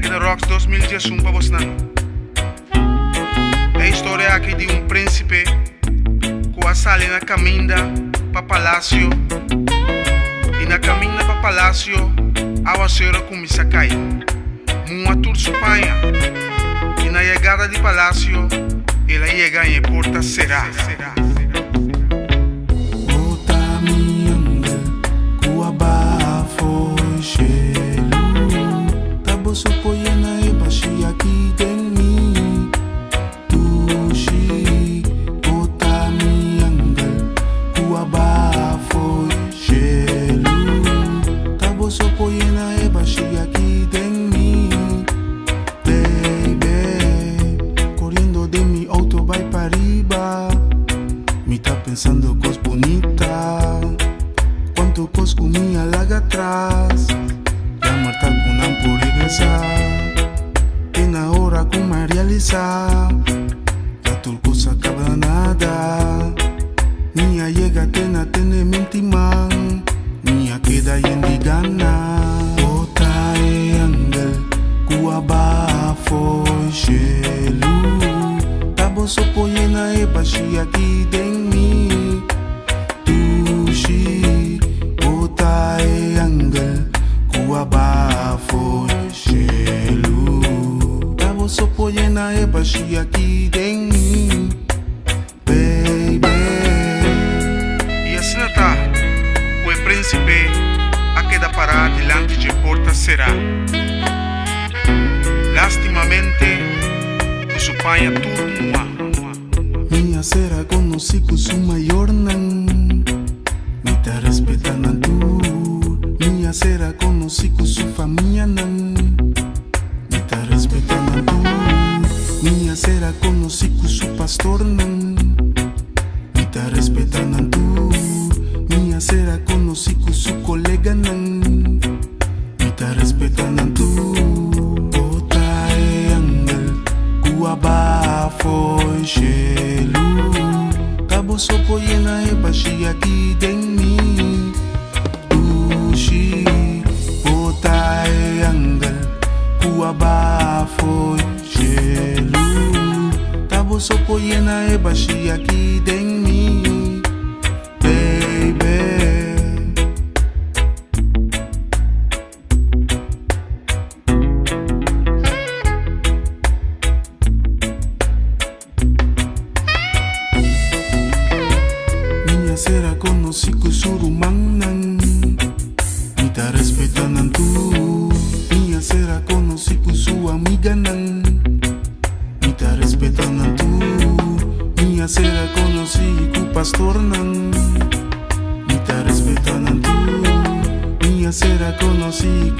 Black The Rocks 2011 para você. É a história aqui de príncipe que a sale na caminha para palácio e na caminha para palácio a senhora começa a cair. Uma tour Espanha e na chegada de palácio ela chega em porta será. Pensando cos bonita, quanto cos comia lá atrás. Já Marta com não por regressar, e na hora como realizar, já tudo cosa acaba nada. Minha chega tena mente man, minha queda em gana. Outra é angel, cuaba foi gelo. Tabo so poena e baixi aqui dentro. Abafo gelo, tava só poena e baixi aqui dentro, baby. E assim tá, o príncipe a queda parar diante de porta será. Lastimamente, o su panha turma. Minha será conheci com su maior nan, me tá respeitando tu. Minha será conheci com sua família nan, me tá respeitando tu. Minha será conheci com seu pastor nan, me tá respeitando tu. Minha será conheci com seu colega nan, me tá respeitando tu. Outra é angel, cuaba foi gelo. Cabo só poena e baixi aqui dentro. Abafo gelo, tabo só poena e baixi aqui dentro mim, baby. Minha será conheci com surumanan, me tá respeitando tu. Minha será conheci com sua amiga nan, me tá respeitando tu. Minha será conheci com o pastor nan, me tá respeitando tu. Minha será conheci